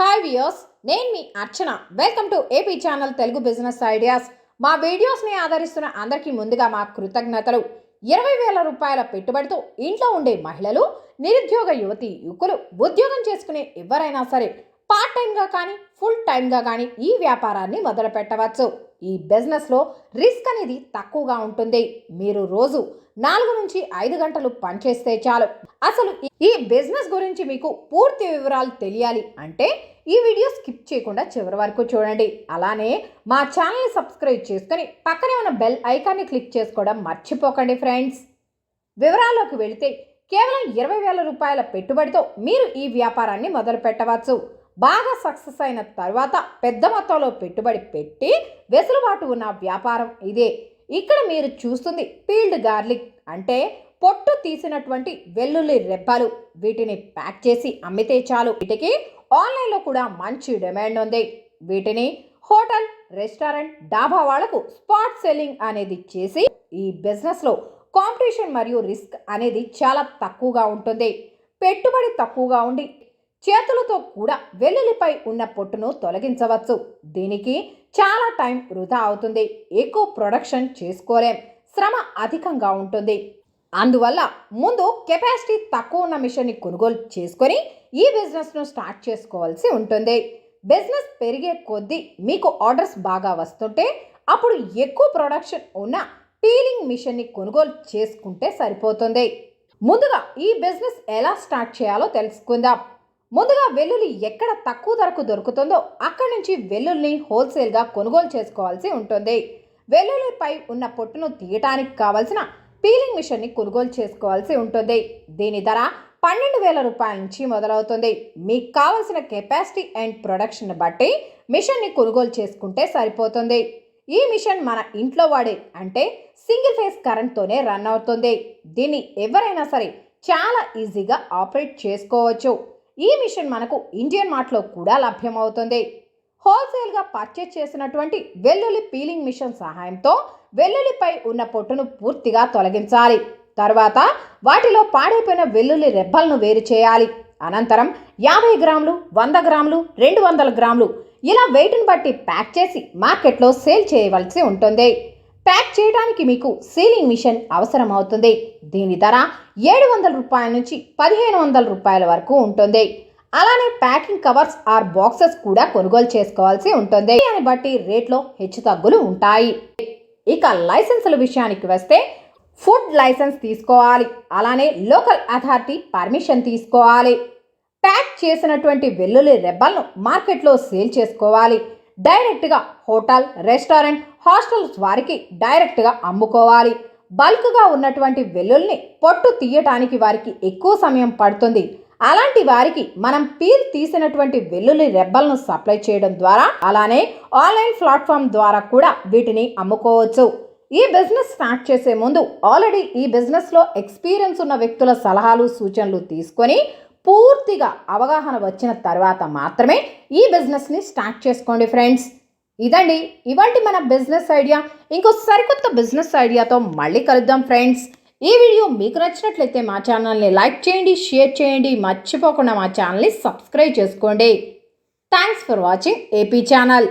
Hi viewers, నేను మీ Archana. Welcome to AP channel Telugu business ideas. మా వీడియోస్ని ఆదరిస్తున్న అందరికీ ముందుగా మా కృతజ్ఞతలు. 20,000 రూపాయల పెట్టుబడితో ఇంట్లో ఉండే మహిళలు, నిరుద్యోగ యువతి యువకులు, ఉద్యోగం చేసుకునే ఎవరైనా సరే పార్ట్ టైంగా కానీ ఫుల్ టైంగా కానీ ఈ వ్యాపారాన్ని మొదలు పెట్టవచ్చు. ఈ బిజినెస్లో రిస్క్ అనేది తక్కువగా ఉంటుంది. మీరు రోజు 4 నుంచి 5 గంటలు పనిచేస్తే చాలు. అసలు ఈ బిజినెస్ గురించి మీకు పూర్తి వివరాలు తెలియాలి అంటే ఈ వీడియో స్కిప్ చేయకుండా చివరి వరకు చూడండి. అలానే మా ఛానల్ని సబ్స్క్రైబ్ చేసుకొని పక్కనే ఉన్న బెల్ ఐకాన్ని క్లిక్ చేసుకోవడం మర్చిపోకండి ఫ్రెండ్స్. వివరాల్లోకి వెళితే కేవలం 20,000 రూపాయల పెట్టుబడితో మీరు ఈ వ్యాపారాన్ని మొదలు పెట్టవచ్చు. బాగా సక్సెస్ అయిన తర్వాత పెద్ద మొత్తంలో పెట్టుబడి పెట్టి వెసులుబాటు ఉన్న వ్యాపారం ఇదే. ఇక్కడ మీరు చూస్తుంది పీల్డ్ గార్లిక్ అంటే పొట్టు తీసినటువంటి వెల్లుల్లి రెబ్బలు. వీటిని ప్యాక్ చేసి అమ్మితే చాలు. వీటికి ఆన్లైన్లో కూడా మంచి డిమాండ్ ఉంది. వీటిని హోటల్, రెస్టారెంట్, డాబా వాళ్లకు స్పాట్ సెల్లింగ్ అనేది చేసి ఈ బిజినెస్లో కాంపిటీషన్ మరియు రిస్క్ అనేది చాలా తక్కువగా ఉంటుంది. పెట్టుబడి తక్కువగా ఉండి చేతులతో కూడా వెల్లుల్లిపై ఉన్న పొట్టును తొలగించవచ్చు. దీనికి చాలా టైం వృధా అవుతుంది. ఎక్కువ ప్రొడక్షన్ చేసుకోలేం. శ్రమ అధికంగా ఉంటుంది. అందువల్ల ముందు కెపాసిటీ తక్కువ ఉన్న మిషన్ని కొనుగోలు చేసుకొని ఈ బిజినెస్ను స్టార్ట్ చేసుకోవాల్సి ఉంటుంది. బిజినెస్ పెరిగే కొద్దీ మీకు ఆర్డర్స్ బాగా వస్తుంటే అప్పుడు ఎక్కువ ప్రొడక్షన్ ఉన్న పీలింగ్ మిషన్ని కొనుగోలు చేసుకుంటే సరిపోతుంది. ముందుగా ఈ బిజినెస్ ఎలా స్టార్ట్ చేయాలో తెలుసుకుందాం. ముందుగా వెల్లుల్లి ఎక్కడ తక్కువ ధరకు దొరుకుతుందో అక్కడి నుంచి వెల్లుల్లిని హోల్సేల్గా కొనుగోలు చేసుకోవాల్సి ఉంటుంది. వెల్లుల్లిపై ఉన్న పొట్టును తీయటానికి కావాల్సిన పీలింగ్ మిషన్ని కొనుగోలు చేసుకోవాల్సి ఉంటుంది. దీని ధర 12,000 రూపాయల నుంచి మొదలవుతుంది. మీకు కావాల్సిన కెపాసిటీ అండ్ ప్రొడక్షన్ బట్టి మిషన్ని కొనుగోలు చేసుకుంటే సరిపోతుంది. ఈ మిషన్ మన ఇంట్లో వాడే అంటే సింగిల్ ఫేజ్ కరెంట్తోనే రన్ అవుతుంది. దీన్ని ఎవరైనా సరే చాలా ఈజీగా ఆపరేట్ చేసుకోవచ్చు. ఈ మిషన్ మనకు ఇండియన్ మార్ట్లో కూడా లభ్యమవుతుంది. హోల్సేల్గా పర్చేజ్ చేసినటువంటి వెల్లుల్లి పీలింగ్ మిషన్ సహాయంతో వెల్లుల్లిపై ఉన్న పొట్టును పూర్తిగా తొలగించాలి. తర్వాత వాటిలో పాడైపోయిన వెల్లుల్లి రెబ్బలను వేరు చేయాలి. అనంతరం 50 గ్రాములు, 100 గ్రాములు, 200 గ్రాములు ఇలా వెయిట్ని బట్టి ప్యాక్ చేసి మార్కెట్లో సేల్ చేయవలసి ఉంటుంది. ప్యాక్ చేయడానికి మీకు సీలింగ్ మిషన్ అవసరం అవుతుంది. దీని ధర 700 రూపాయల నుంచి 1,500 రూపాయల వరకు ఉంటుంది. అలానే ప్యాకింగ్ కవర్స్ ఆర్ బాక్సెస్ కూడా కొనుగోలు చేసుకోవాల్సి ఉంటుంది. దాన్ని బట్టి రేట్లో హెచ్చుతగ్గులు ఉంటాయి. ఇక లైసెన్సుల విషయానికి వస్తే ఫుడ్ లైసెన్స్ తీసుకోవాలి. అలానే లోకల్ అథారిటీ పర్మిషన్ తీసుకోవాలి. ప్యాక్ చేసినటువంటి వెల్లుల్లి రెబ్బలను మార్కెట్లో సేల్ చేసుకోవాలి. డైరెక్ట్గా హోటల్, రెస్టారెంట్, హాస్టల్స్ వారికి డైరెక్ట్గా అమ్ముకోవాలి. బల్క్గా ఉన్నటువంటి వెల్లుల్ని పొట్టు తీయటానికి వారికి ఎక్కువ సమయం పడుతుంది. అలాంటి వారికి మనం పీల్ తీసినటువంటి వెల్లుల్లి రెబ్బలను సప్లై చేయడం ద్వారా అలానే ఆన్లైన్ ప్లాట్ఫామ్ ద్వారా కూడా వీటిని అమ్ముకోవచ్చు. ఈ బిజినెస్ స్టార్ట్ చేసే ముందు ఆల్రెడీ ఈ బిజినెస్లో ఎక్స్పీరియన్స్ ఉన్న వ్యక్తుల సలహాలు, సూచనలు తీసుకొని పూర్తిగా అవగాహన వచ్చిన తర్వాత మాత్రమే ఈ బిజినెస్ని స్టార్ట్ చేసుకోండి ఫ్రెండ్స్. ఇదండి ఇవాల్టి మన బిజినెస్ ఐడియా. ఇంకో సరికొత్త బిజినెస్ ఐడియాతో మళ్ళీ కలుద్దాం ఫ్రెండ్స్. ఈ వీడియో మీకు నచ్చినట్లయితే మా ఛానల్ని లైక్ చేయండి, షేర్ చేయండి. మర్చిపోకుండా మా ఛానల్ని సబ్స్క్రైబ్ చేసుకోండి. Thanks for watching AP channel.